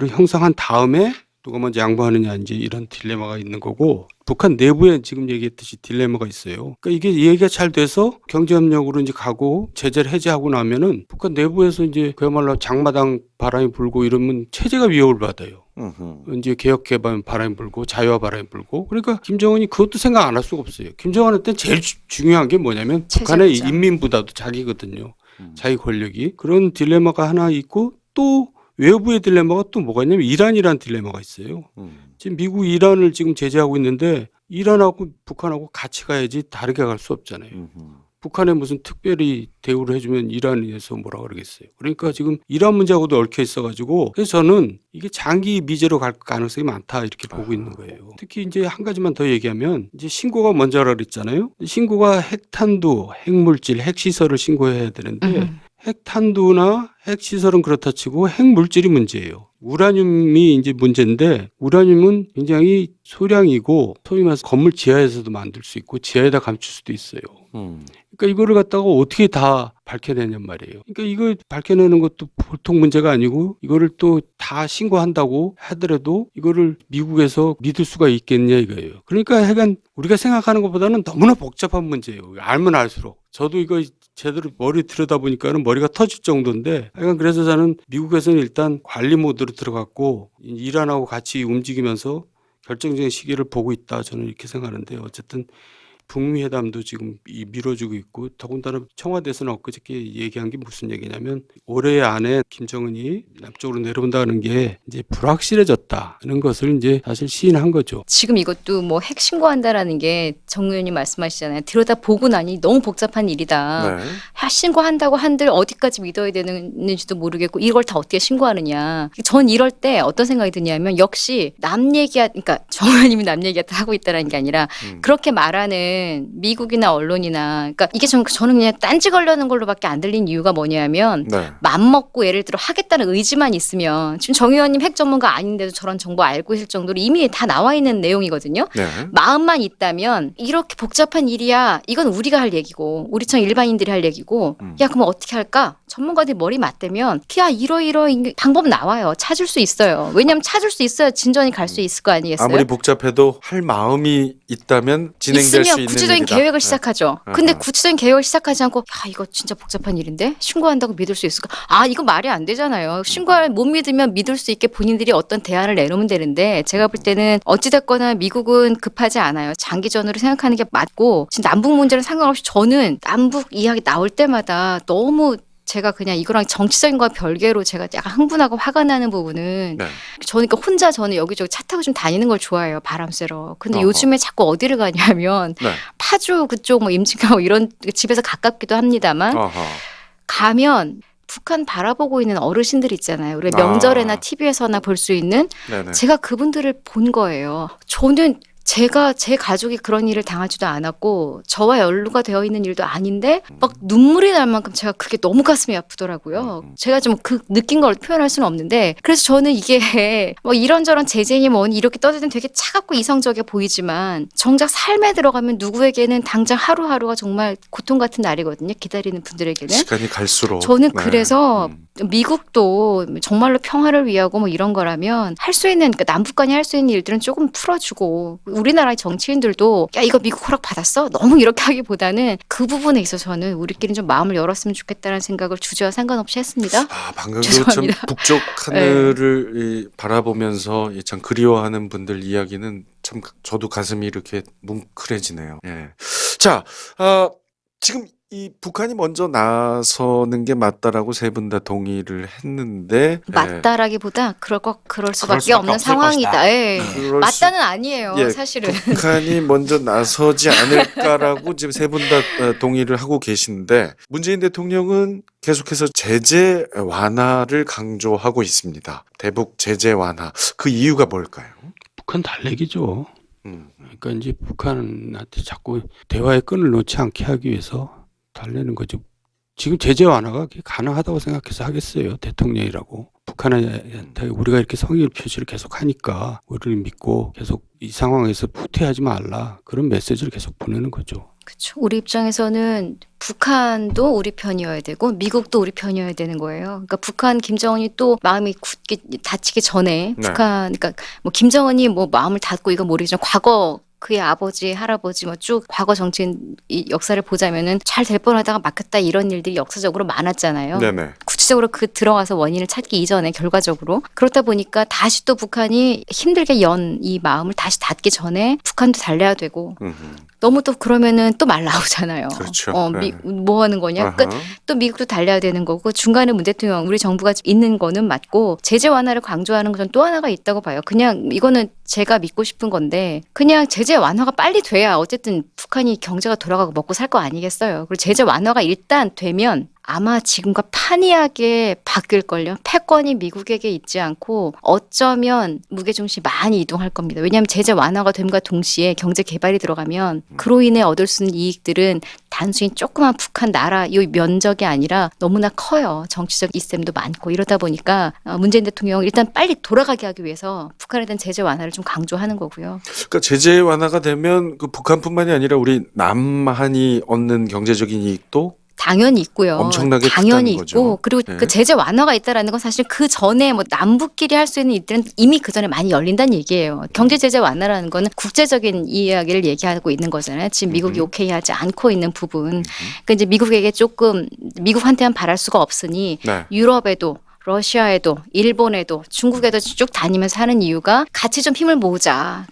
형성한 다음에 누가 먼저 양보하느냐 이제 이런 딜레마가 있는 거고 북한 내부에 지금 얘기했듯이 딜레마가 있어요. 그러니까 이게 얘기가 잘 돼서 경제협력으로 이제 가고 제재를 해제하고 나면은 북한 내부에서 이제 그야말로 장마당 바람이 불고 이러면 체제가 위협을 받아요. 이제 개혁 개방 바람이 불고 자유화 바람이 불고 그러니까 김정은이 그것도 생각 안 할 수가 없어요. 김정은한테 제일 중요한 게 뭐냐면 북한의 체제입장. 인민보다도 자기거든요. 자기 권력이 그런 딜레마가 하나 있고 또 외부의 딜레마가 또 뭐가 있냐면 이란이라는 딜레마가 있어요. 지금 미국 이란을 지금 제재하고 있는데 이란하고 북한하고 같이 가야지 다르게 갈 수 없잖아요. 북한에 무슨 특별히 대우를 해주면 이란에서 뭐라 그러겠어요. 그러니까 지금 이란 문제하고도 얽혀 있어가지고 그래서 저는 이게 장기 미제로 갈 가능성이 많다 이렇게 보고 있는 거예요. 특히 이제 한 가지만 더 얘기하면 이제 신고가 먼저라 그랬잖아요. 신고가 핵탄두, 핵물질, 핵시설을 신고해야 되는데 핵탄두나 핵시설은 그렇다 치고 핵물질이 문제예요. 우라늄이 이제 문제인데 우라늄은 굉장히 소량이고 소위 말해서 건물 지하에서도 만들 수 있고 지하에다 감출 수도 있어요. 그러니까 이거를 갖다가 어떻게 다 밝혀내냔 말이에요. 그러니까 이걸 밝혀내는 것도 보통 문제가 아니고 이거를 또 다 신고한다고 하더라도 이거를 미국에서 믿을 수가 있겠냐 이거예요. 그러니까 하여간 우리가 생각하는 것보다는 너무나 복잡한 문제예요. 알면 알수록. 저도 이거 제대로 머리 들여다보니까는 머리가 터질 정도인데 하여간 그래서 저는 미국에서는 일단 관리 모드로 들어갔고 이란하고 같이 움직이면서 결정적인 시기를 보고 있다 저는 이렇게 생각하는데 어쨌든 북미 회담도 지금 미뤄지고 있고 더군다나 청와대에서는 엊그저께 얘기한 게 무슨 얘기냐면 올해 안에 김정은이 남쪽으로 내려온다는 게 이제 불확실해졌다는 것을 이제 사실 시인한 거죠. 지금 이것도 뭐 핵 신고한다라는 게 정 의원님 말씀하시잖아요. 들여다 보고 나니 너무 복잡한 일이다. 네. 신고한다고 한들 어디까지 믿어야 되는지도 모르겠고 이걸 다 어떻게 신고하느냐. 전 이럴 때 어떤 생각이 드냐면 역시 남 얘기야, 그러니까 정 의원님이 남 얘기야 하고 있다는 게 아니라 그렇게 말하는 미국이나 언론이나 그러니까 이게 저는 그냥 딴지 걸려는 걸로밖에 안 들린 이유가 뭐냐면 네. 맘먹고 예를 들어 하겠다는 의지만 있으면 지금 정 의원님 핵 전문가 아닌데도 저런 정보 알고 있을 정도로 이미 다 나와 있는 내용이거든요. 네. 마음만 있다면 이렇게 복잡한 일이야. 이건 우리가 할 얘기고 우리처럼 일반인들이 할 얘기고 야 그럼 어떻게 할까? 전문가들이 머리 맞대면 야 이러이러한 방법 나와요. 찾을 수 있어요. 왜냐하면 찾을 수 있어야 진전이 갈 수 있을 거 아니겠어요? 아무리 복잡해도 할 마음이 있다면 진행될 수 있으면 있는 구체적인 일이다. 계획을 네. 시작하죠. 근데 구체적인 계획을 시작하지 않고 야 이거 진짜 복잡한 일인데 신고한다고 믿을 수 있을까? 아 이거 말이 안 되잖아요. 신고를 못 믿으면 믿을 수 있게 본인들이 어떤 대안을 내놓으면 되는데 제가 볼 때는 어찌됐거나 미국은 급하지 않아요. 장기전으로 생각하는 게 맞고 지금 남북 문제는 상관없이 저는 남북 이야기 나올 때마다 너무 제가 그냥 이거랑 정치적인 거와 별개로 제가 약간 흥분하고 화가 나는 부분은 네. 저는 그러니까 혼자 저는 여기저기 차 타고 좀 다니는 걸 좋아해요. 바람 쐬러. 근데 어허. 요즘에 자꾸 어디를 가냐면 네. 파주 그쪽 뭐 임진강 이런 집에서 가깝기도 합니다만 어허. 가면 북한 바라보고 있는 어르신들 있잖아요. 우리 명절에나 TV에서나 볼 수 있는 네네. 제가 그분들을 본 거예요. 저는 제가 제 가족이 그런 일을 당하지도 않았고 저와 연루가 되어 있는 일도 아닌데 막 눈물이 날 만큼 제가 그게 너무 가슴이 아프더라고요. 제가 좀 그 느낀 걸 표현할 수는 없는데 그래서 저는 이게 뭐 이런저런 제재니 뭐니 이렇게 떠들 땐 되게 차갑고 이성적이어 보이지만 정작 삶에 들어가면 누구에게는 당장 하루하루가 정말 고통 같은 날이거든요. 기다리는 분들에게는. 시간이 갈수록 저는 네. 그래서 미국도 정말로 평화를 위하고 뭐 이런 거라면 할 수 있는 그러니까 남북 간이 할 수 있는 일들은 조금 풀어주고 우리나라의 정치인들도 야 이거 미국 허락 받았어? 너무 이렇게 하기보다는 그 부분에 있어서는 우리끼리 좀 마음을 열었으면 좋겠다는 생각을 주제와 상관없이 했습니다. 아, 방금도 참 죄송합니다. 북쪽 하늘을 이 바라보면서 이 참 그리워하는 분들 이야기는 참 저도 가슴이 이렇게 뭉클해지네요. 예. 자, 지금 이 북한이 먼저 나서는 게 맞다라고 세 분 다 동의를 했는데 맞다라기보다 그럴 그럴 수밖에 수밖에 없는 없을 상황이다. 것이다. 예. 그럴 맞다는 아니에요. 예, 사실은. 북한이 먼저 나서지 않을까라고 지금 세 분 다 동의를 하고 계신데 문재인 대통령은 계속해서 제재 완화를 강조하고 있습니다. 대북 제재 완화. 그 이유가 뭘까요? 북한 달래기죠. 그러니까 이제 북한한테 자꾸 대화의 끈을 놓지 않게 하기 위해서 달래는 거죠. 지금 제재 완화가 가능하다고 생각해서 하겠어요. 대통령이라고. 북한한테 우리가 이렇게 성의 표시를 계속 하니까 우리를 믿고 계속 이 상황에서 후퇴하지 말라. 그런 메시지를 계속 보내는 거죠. 그렇죠. 우리 입장에서는 북한도 우리 편이어야 되고 미국도 우리 편이어야 되는 거예요. 그러니까 북한 김정은이 또 마음이 다치기 전에 네. 북한 그러니까 뭐 김정은이 뭐 마음을 닫고 이건 모르겠지만 과거 그의 아버지, 할아버지 뭐 쭉 과거 정치인 이 역사를 보자면은 잘 될 뻔하다가 막혔다 이런 일들이 역사적으로 많았잖아요. 네네. 구체적인 정치적으로 그 들어가서 원인을 찾기 이전에 결과적으로 그렇다 보니까 다시 또 북한이 힘들게 연 이 마음을 다시 닫기 전에 북한도 달래야 되고 너무 또 그러면은 또 말 나오잖아요. 그렇죠. 뭐 하는 거냐? 그러니까 또 미국도 달려야 되는 거고 중간에 문 대통령 우리 정부가 있는 거는 맞고 제재 완화를 강조하는 것은 또 하나가 있다고 봐요. 그냥 이거는 제가 믿고 싶은 건데 그냥 제재 완화가 빨리 돼야 어쨌든 북한이 경제가 돌아가고 먹고 살 거 아니겠어요. 그리고 제재 완화가 일단 되면 아마 지금과 판이하게 바뀔걸요. 패권이 미국에게 있지 않고 어쩌면 무게중심이 많이 이동할 겁니다. 왜냐하면 제재 완화가 됨과 동시에 경제 개발이 들어가면 그로 인해 얻을 수 있는 이익들은 단순히 조그만 북한 나라 이 면적이 아니라 너무나 커요. 정치적 이셈도 많고 이러다 보니까 문재인 대통령은 일단 빨리 돌아가게 하기 위해서 북한에 대한 제재 완화를 좀 강조하는 거고요. 그러니까 제재 완화가 되면 그 북한뿐만이 아니라 우리 남한이 얻는 경제적인 이익도 당연히 있고요. 엄청나게 당연히 크다는 있고 거죠. 그리고 네. 그 제재 완화가 있다라는 건 사실 그 전에 뭐 남북끼리 할 수 있는 일들은 이미 그 전에 많이 열린다는 얘기예요. 경제 제재 완화라는 거는 국제적인 이야기를 얘기하고 있는 거잖아요. 지금 미국이 오케이 하지 않고 있는 부분. 그러니까 이제 미국에게 조금 미국한테만 바랄 수가 없으니 네. 유럽에도 러시아에도 일본에도 중국에도 쭉 다니면서 하는 이유가 같이 좀 힘을 모으자.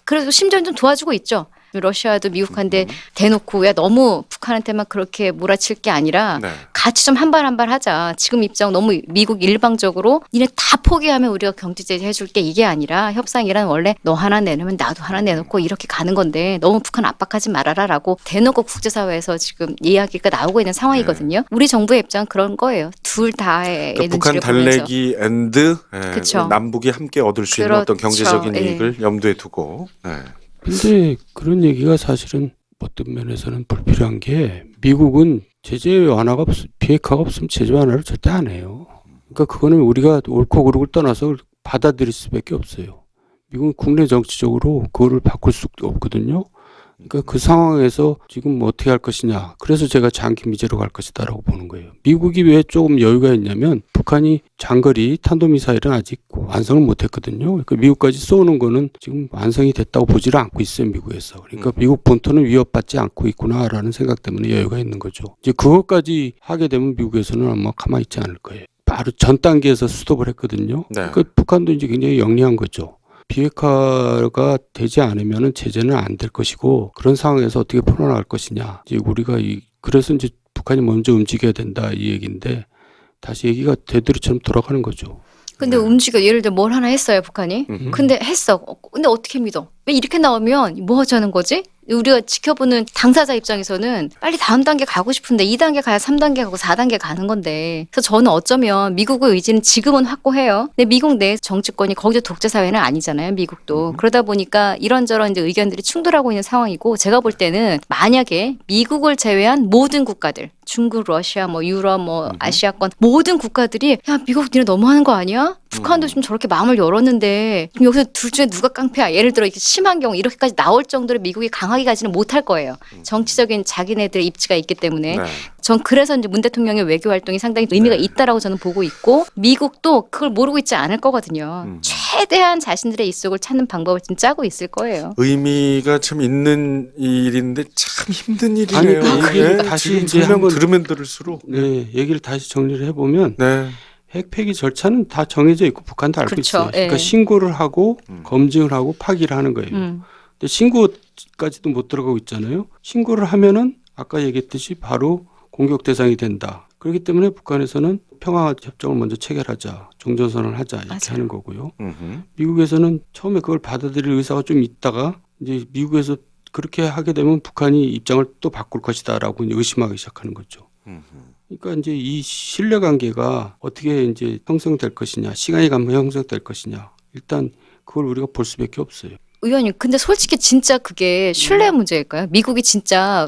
그래도 심지어 좀 도와주고 있죠. 러시아도 미국한테 대놓고 야 너무 북한한테만 그렇게 몰아칠 게 아니라 네. 같이 좀 한 발 한 발 하자. 지금 입장 너무 미국 일방적으로 니네 다 포기하면 우리가 경제 제재 해줄게 이게 아니라 협상이란 원래 너 하나 내놓으면 나도 하나 내놓고 이렇게 가는 건데 너무 북한 압박하지 말아라라고 대놓고 국제사회에서 지금 이야기가 나오고 있는 상황이거든요. 우리 정부의 입장은 그런 거예요. 둘 다의 그러니까 눈치를 북한 보면서. 달래기 앤드 그쵸. 남북이 함께 얻을 수 있는 어떤 그렇죠. 경제적인 예. 이익을 염두에 두고. 네. 근데 그런 얘기가 사실은 어떤 면에서는 불필요한 게 미국은 제재 완화가 비핵화가 없으면 제재 완화를 절대 안 해요. 그러니까 그거는 우리가 옳고 그르고 떠나서 받아들일 수밖에 없어요. 미국은 국내 정치적으로 그거를 바꿀 수 없거든요. 그러니까 그 상황에서 지금 뭐 어떻게 할 것이냐. 그래서 제가 장기 미제로 갈 것이다라고 보는 거예요. 미국이 왜 조금 여유가 있냐면 북한이 장거리 탄도미사일은 아직 완성을 못했거든요. 그러니까 미국까지 쏘는 거는 지금 완성이 됐다고 보지를 않고 있어요. 미국에서. 그러니까 미국 본토는 위협받지 않고 있구나라는 생각 때문에 여유가 있는 거죠. 이제 그것까지 하게 되면 미국에서는 아마 가만히 있지 않을 거예요. 바로 전 단계에서 스톱을 했거든요. 네. 그러니까 북한도 이제 굉장히 영리한 거죠. 비핵화가 되지 않으면 제재는 안 될 것이고 그런 상황에서 어떻게 풀어나갈 것이냐. 이제 우리가 그래서 이제 북한이 먼저 움직여야 된다 이 얘기인데 다시 얘기가 되돌이처럼 돌아가는 거죠. 근데 움직여 예를 들어 뭘 하나 했어요 북한이. 근데 했어. 근데 어떻게 믿어? 왜 이렇게 나오면 뭐 하자는 거지? 우리가 지켜보는 당사자 입장에서는 빨리 다음 단계 가고 싶은데 2단계 가야 3단계 가고 4단계 가는 건데 그래서 저는 어쩌면 미국의 의지는 지금은 확고해요. 근데 미국 내 정치권이 거기서 독재사회는 아니잖아요. 미국도. 그러다 보니까 이런저런 이제 의견들이 충돌하고 있는 상황이고 제가 볼 때는 만약에 미국을 제외한 모든 국가들 중국, 러시아, 뭐 유럽, 뭐 아시아권 모든 국가들이 야 미국 니네 너무하는 거 아니야? 북한도 좀 저렇게 마음을 열었는데 지금 여기서 둘 중에 누가 깡패야? 예를 들어 이렇게 심한 경우 이렇게까지 나올 정도로 미국이 강하게 가지는 못할 거예요. 정치적인 자기네들의 입지가 있기 때문에. 네. 전 그래서 이제 문 대통령의 외교 활동이 상당히 의미가 있다라고 저는 보고 있고 미국도 그걸 모르고 있지 않을 거거든요. 최대한 자신들의 입속을 찾는 방법을 지금 짜고 있을 거예요. 의미가 참 있는 일인데 참 힘든 일이에요. 아니, 그 얘기를 네, 다시 지금 이제 설명 한번- 들으면 들을수록. 네, 얘기를 다시 정리를 해보면 네. 핵 폐기 절차는 다 정해져 있고 북한도 알고 그렇죠. 있어요. 그러니까 예. 신고를 하고 검증을 하고 파기를 하는 거예요. 근데 신고까지도 못 들어가고 있잖아요. 신고를 하면은 아까 얘기했듯이 바로 공격 대상이 된다. 그렇기 때문에 북한에서는 평화 협정을 먼저 체결하자, 종전선언을 하자 이렇게 맞아요. 하는 거고요. 음흠. 미국에서는 처음에 그걸 받아들일 의사가 좀 있다가 이제 미국에서 그렇게 하게 되면 북한이 입장을 또 바꿀 것이다라고 이제 의심하기 시작하는 거죠. 음흠. 그러니까 이제 이 신뢰관계가 어떻게 이제 형성될 것이냐, 시간이 가면 형성될 것이냐, 일단 그걸 우리가 볼 수밖에 없어요. 의원님, 근데 솔직히 진짜 그게 신뢰 문제일까요? 미국이 진짜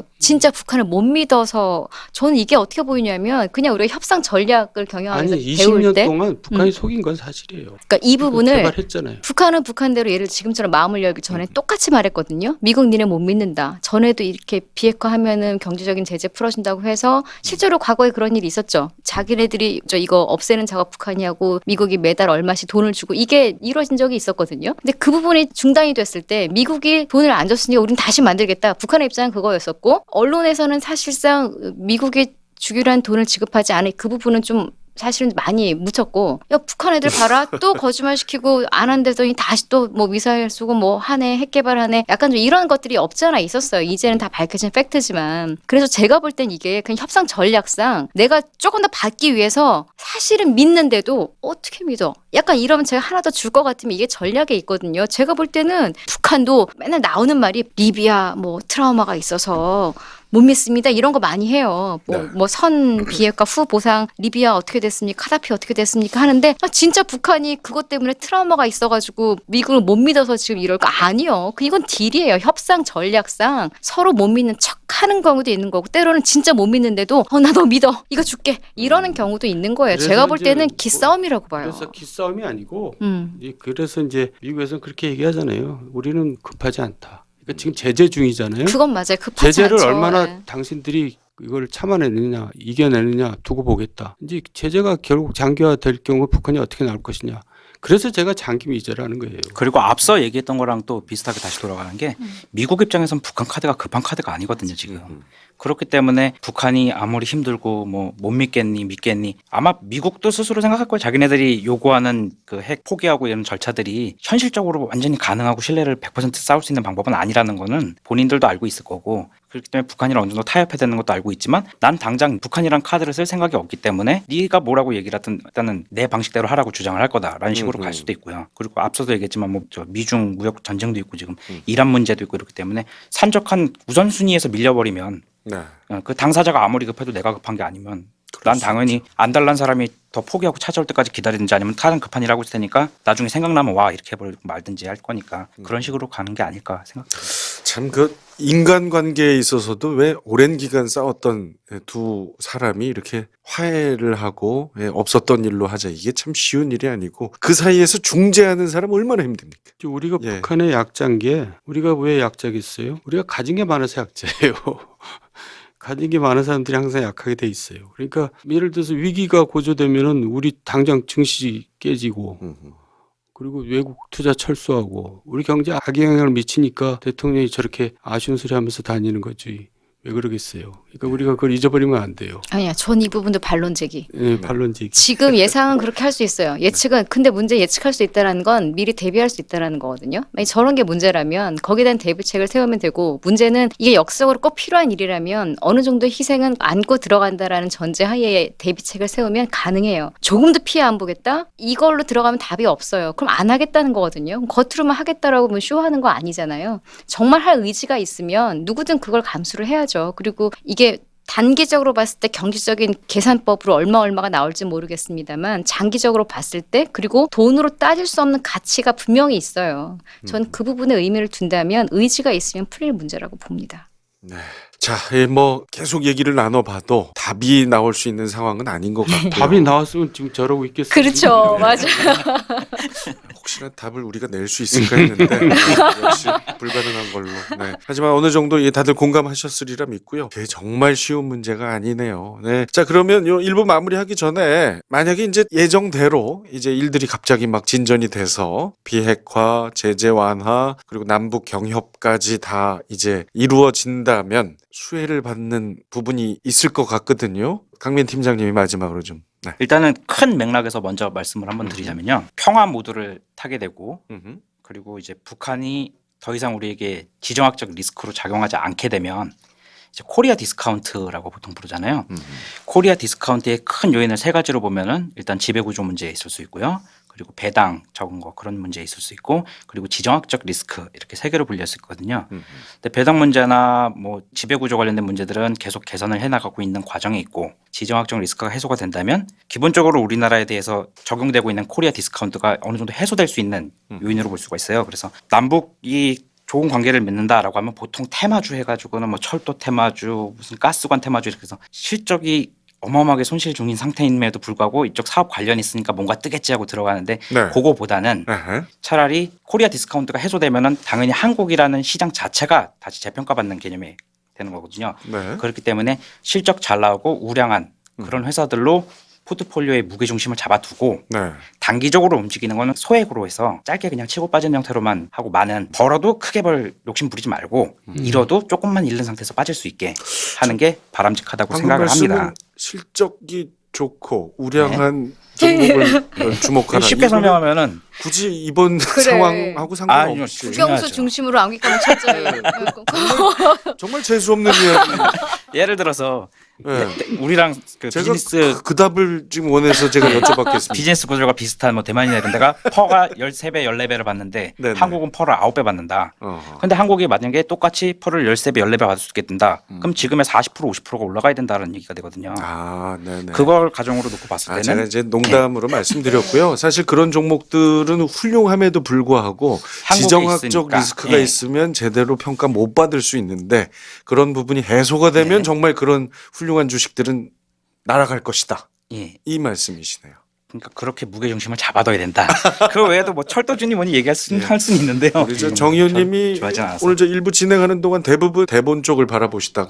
북한을 못 믿어서 저는 이게 어떻게 보이냐면 그냥 우리가 협상 전략을 경영하면서 아니 배울 20년 때 동안 북한이 속인 건 사실이에요. 그러니까 이 부분을 개발했잖아요. 북한은 북한대로 예를 들어 지금처럼 마음을 열기 전에 똑같이 말했거든요. 미국 니네 못 믿는다. 전에도 이렇게 비핵화하면은 경제적인 제재 풀어준다고 해서 실제로 과거에 그런 일이 있었죠. 자기네들이 저 이거 없애는 작업 북한이 하고 미국이 매달 얼마씩 돈을 주고 이게 이루어진 적이 있었거든요. 근데 그 부분이 중단이 됐을 때 미국이 돈을 안 줬으니까 우린 다시 만들겠다. 북한의 입장은 그거였었고 언론에서는 사실상 미국이 주기로 한 돈을 지급하지 않은 그 부분은 좀 사실은 많이 묻혔고, 야 북한 애들 봐라 또 거짓말 시키고 안 한다더니 다시 또 뭐 미사일 쏘고 뭐 하네, 핵 개발하네, 약간 좀 이런 것들이 없잖아 있었어요. 이제는 다 밝혀진 팩트지만. 그래서 제가 볼 땐 이게 그냥 협상 전략상 내가 조금 더 받기 위해서 사실은 믿는데도 어떻게 믿어? 약간 이러면 제가 하나 더 줄 것 같으면 이게 전략에 있거든요. 제가 볼 때는 북한도 맨날 나오는 말이 리비아 뭐 트라우마가 있어서 못 믿습니다. 이런 거 많이 해요. 네. 뭐 선 비핵화 후 보상, 리비아 어떻게 됐습니까? 카다피 어떻게 됐습니까? 하는데 진짜 북한이 그것 때문에 트라우마가 있어가지고 미국을 못 믿어서 지금 이럴 거 아니요. 이건 딜이에요. 협상 전략상 서로 못 믿는 척하는 경우도 있는 거고, 때로는 진짜 못 믿는데도 나 너 믿어, 이거 줄게, 이러는 경우도 있는 거예요. 그래서 제가 볼 이제 때는 뭐- 기싸움이라고 봐요. 그래서 기싸움이 아니고 음. 그래서 이제 미국에서는 그렇게 얘기하잖아요. 우리는 급하지 않다. 그러니까 지금 제재 중이잖아요. 그건 맞아요. 급하지 제재를 않죠. 얼마나 네. 당신들이 이걸 참아내느냐, 이겨내느냐 두고 보겠다. 이제 제재가 결국 장기화될 경우 북한이 어떻게 나올 것이냐. 그래서 제가 장기 미제라는 거예요. 그리고 앞서 얘기했던 거랑 또 비슷하게 다시 돌아가는 게 미국 입장에선 북한 카드가 급한 카드가 아니거든요 지금. 그렇기 때문에 북한이 아무리 힘들고 뭐 못 믿겠니 믿겠니, 아마 미국도 스스로 생각할 거예요. 자기네들이 요구하는 그 핵 포기하고 이런 절차들이 현실적으로 완전히 가능하고 신뢰를 100% 쌓을 수 있는 방법은 아니라는 거는 본인들도 알고 있을 거고, 그렇기 때문에 북한이랑 어느 정도 타협해야 되는 것도 알고 있지만 난 당장 북한이랑 카드를 쓸 생각이 없기 때문에 네가 뭐라고 얘기를 하든 일단은 내 방식대로 하라고 주장을 할 거다라는 식으로 갈 수도 있고요. 그리고 앞서도 얘기했지만 뭐 저 미중 무역 전쟁도 있고 지금 이란 문제도 있고, 이렇기 때문에 산적한 우선순위에서 밀려버리면 네. 그 당사자가 아무리 급해도 내가 급한 게 아니면 난 당연히 안 달란 사람이 더 포기하고 찾아올 때까지 기다리든지 아니면 가장 급한 일 하고 있을 테니까 나중에 생각나면 와 이렇게 해버리고 말든지 할 거니까 그런 식으로 가는 게 아닐까 생각합니다. 참 그 인간관계에 있어서도 왜 오랜 기간 싸웠던 두 사람이 이렇게 화해를 하고 없었던 일로 하자, 이게 참 쉬운 일이 아니고 그 사이에서 중재하는 사람 얼마나 힘듭니까? 우리가 예. 북한의 약자인 게, 우리가 왜 약자겠어요? 우리가 가진 게 많아서 약자예요. 가진 게 많은 사람들이 항상 약하게 돼 있어요. 그러니까 예를 들어서 위기가 고조되면은 우리 당장 증시 깨지고, 그리고 외국 투자 철수하고 우리 경제에 악영향을 미치니까 대통령이 저렇게 아쉬운 소리 하면서 다니는 거지. 왜 그러겠어요? 그러니까 우리가 그걸 잊어버리면 안 돼요. 아니야, 전 이 부분도 반론 제기. 예, 반론지. 지금 예상은 그렇게 할 수 있어요. 예측은. 근데 문제 예측할 수 있다는 건 미리 대비할 수 있다는 거거든요. 만약 저런 게 문제라면 거기에 대한 대비책을 세우면 되고, 문제는 이게 역사적으로 꼭 필요한 일이라면 어느 정도 희생은 안고 들어간다라는 전제 하에 대비책을 세우면 가능해요. 조금도 피해 안 보겠다? 이걸로 들어가면 답이 없어요. 그럼 안 하겠다는 거거든요. 그럼 겉으로만 하겠다라고 뭐 쇼하는 거 아니잖아요. 정말 할 의지가 있으면 누구든 그걸 감수를 해야죠. 그리고 이게 단기적으로 봤을 때 경제적인 계산법으로 얼마가 나올지 모르겠습니다만 장기적으로 봤을 때, 그리고 돈으로 따질 수 없는 가치가 분명히 있어요. 전 그 부분에 의미를 둔다면 의지가 있으면 풀릴 문제라고 봅니다. 네. 자, 뭐 계속 얘기를 나눠봐도 답이 나올 수 있는 상황은 아닌 것 같고요. 답이 나왔으면 지금 저러고 있겠어요. 그렇죠. 맞아요. 혹시나 답을 우리가 낼 수 있을까 했는데 역시 불가능한 걸로. 네. 하지만 어느 정도 다들 공감하셨으리라 믿고요. 그게 정말 쉬운 문제가 아니네요. 네. 자, 그러면 요 1부 마무리하기 전에 만약에 이제 예정대로 이제 일들이 갑자기 막 진전이 돼서 비핵화, 제재 완화, 그리고 남북 경협까지 다 이제 이루어진다면 수혜를 받는 부분이 있을 것 같거든요. 강민 팀장님이 마지막으로 좀. 네. 일단은 큰 맥락에서 먼저 말씀을 한번 드리자면요. 평화 모드를 타게 되고, 그리고 이제 북한이 더 이상 우리에게 지정학적 리스크로 작용하지 않게 되면 이제 코리아 디스카운트라고 보통 부르잖아요. 코리아 디스카운트의 큰 요인을 세 가지로 보면은 일단 지배구조 문제에 있을 수 있고요. 그리고 배당 적은 거 그런 문제에 있을 수 있고, 그리고 지정학적 리스크, 이렇게 세 개로 불릴 수 있거든요. 근데 배당 문제나 뭐 지배구조 관련된 문제들은 계속 개선을 해나가고 있는 과정에 있고, 지정학적 리스크가 해소가 된다면 기본적으로 우리나라에 대해서 적용되고 있는 코리아 디스카운트가 어느 정도 해소될 수 있는 요인으로 볼 수가 있어요. 그래서 남북이 좋은 관계를 맺는다라고 하면 보통 테마주 해가지고는 뭐 철도 테마주, 무슨 가스관 테마주 이렇게 해서 실적이 어마어마하게 손실 중인 상태임에도 불구하고 이쪽 사업 관련이 있으니까 뭔가 뜨겠지 하고 들어가는데, 네. 그거보다는 차라리 코리아 디스카운트가 해소되면은 당연히 한국이라는 시장 자체가 다시 재평가받는 개념이 되는 거거든요. 네. 그렇기 때문에 실적 잘 나오고 우량한 그런 회사들로 포트폴리오의 무게중심을 잡아두고 네. 단기적으로 움직이는 거는 소액으로 해서 짧게 그냥 치고 빠진 형태로만 하고, 많은 벌어도 크게 벌 욕심 부리지 말고 잃어도 조금만 잃는 상태에서 빠질 수 있게 하는 게 바람직하다고 방금 생각을 합니다. 말씀은 실적이 좋고 우량한 종목을 주목하라. 쉽게 이거는 설명하면은 굳이 이번 그래. 상황하고 상관없이 중요하죠. 국영수 중심으로 암기과목 찾자요. 정말 재수 없는 이야기. 예를 들어서 네. 우리랑 그 제가 비즈니스 그 답을 지금 원해서 제가 여쭤봤겠습니다. 비즈니스 구조가 비슷한 뭐 대만이나 이런 데가 퍼가 13배, 14배를 받는데 네네. 한국은 퍼를 9배 받는다. 어허. 근데 한국이 만약에 똑같이 퍼를 13배, 14배 받을 수 있게 된다. 그럼 지금의 40%, 50%가 올라가야 된다는 얘기가 되거든요. 아, 네네. 그걸 가정으로 놓고 봤을 때는 제가 이제 농담으로 말씀드렸고요. 사실 그런 종목들은 훌륭함에도 불구하고 한국에 지정학적 있으니까. 리스크가 예. 있으면 제대로 평가 못 받을 수 있는데 그런 부분이 해소가 되면 네. 정말 그런 훌륭한 주식들은 날아갈 것이다. 예. 이 말씀이시네요. 그러니까 그렇게 무게 중심을 잡아둬야 된다. 그 외에도 뭐 철도준이 뭐니 얘기할 할 수는 있는데요. 우리 정 의원님이 좋아하지 않아서. 오늘 저 일부 진행하는 동안 대부분 대본 쪽을 바라보시다가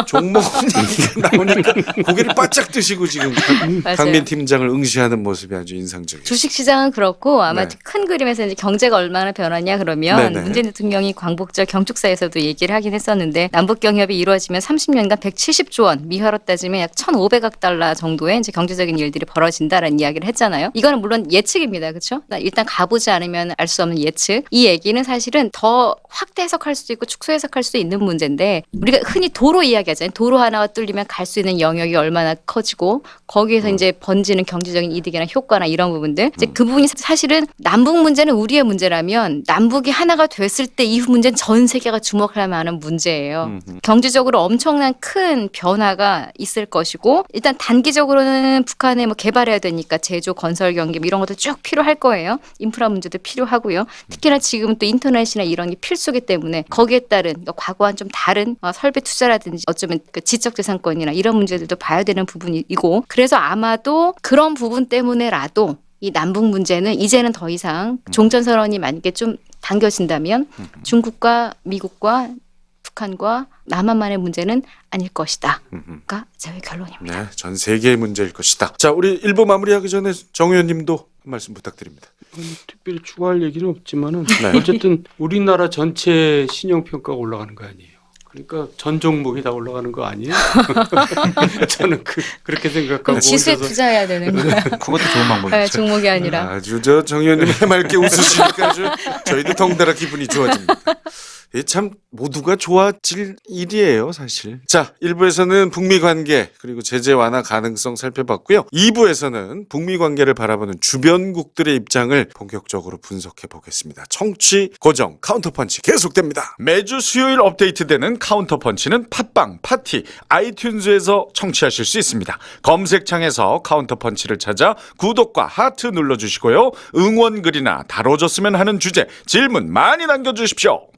종목 얘기가 나오니까 고개를 바짝 드시고 지금 맞아요. 강민 팀장을 응시하는 모습이 아주 인상적이에요. 주식시장은 그렇고 아마 네. 큰 그림에서 이제 경제가 얼마나 변하냐 그러면 네네. 문재인 대통령이 광복절 경축사에서도 얘기를 하긴 했었는데 남북 경협이 이루어지면 30년간 170조 원, 미화로 따지면 약 1,500억 달러 정도의 이제 경제적인 일들이 벌어진다라는 이야기를 했잖아요. 이거는 물론 예측입니다. 그렇죠? 일단 가보지 않으면 알 수 없는 예측. 이 얘기는 사실은 더 확대 해석할 수도 있고 축소 해석할 수도 있는 문제인데 우리가 흔히 도로 이야기하잖아요. 도로 하나가 뚫리면 갈 수 있는 영역이 얼마나 커지고 거기에서 이제 번지는 경제적인 이득이나 효과나 이런 부분들. 이제 그 부분이 사실은 남북 문제는 우리의 문제라면 남북이 하나가 됐을 때 이후 문제는 전 세계가 주목할 만한 문제예요. 경제적으로 엄청난 큰 변화가 있을 것이고 일단 단기적으로는 북한에 뭐 개발해야 되니까 제조, 건설 경기 뭐 이런 것도 쭉 필요할 거예요. 인프라 문제도 필요하고요. 특히나 지금은 또 인터넷이나 이런 게 필수기 때문에 거기에 따른 그러니까 과거와는 좀 다른 설비 투자라든지 어쩌면 그 지적재산권이나 이런 문제들도 봐야 되는 부분이고 그래서 아마도 그런 부분 때문에라도 이 남북 문제는 이제는 더 이상 종전선언이 만약에 좀 당겨진다면 중국과 미국과 북한과 남한만의 문제는 아닐 것이다.가 제 결론입니다. 네, 전 세계의 문제일 것이다. 자, 우리 1부 마무리하기 전에 정 의원님도 한 말씀 부탁드립니다. 특별히 추가할 얘기는 없지만은 네. 어쨌든 우리나라 전체 신용평가가 올라가는 거 아니에요. 그러니까 전 종목이 다 올라가는 거 아니에요? 저는 그렇게 생각하고 그럼 지수에 혼자서 투자해야 되는 거야. 그것도 좋은 방법이죠. 네, 종목이 아니라. 아주 저 정 의원님 해맑게 웃으시니까 아주 저희도 덩달아 기분이 좋아집니다. 이게 참 모두가 좋아질 일이에요, 사실. 자, 1부에서는 북미 관계 그리고 제재 완화 가능성 살펴봤고요. 2부에서는 북미 관계를 바라보는 주변국들의 입장을 본격적으로 분석해 보겠습니다. 청취 고정 카운터펀치 계속됩니다. 매주 수요일 업데이트되는 카운터펀치는 팟빵, 파티, 아이튠즈에서 청취하실 수 있습니다. 검색창에서 카운터펀치를 찾아 구독과 하트 눌러주시고요. 응원글이나 다뤄줬으면 하는 주제, 질문 많이 남겨주십시오.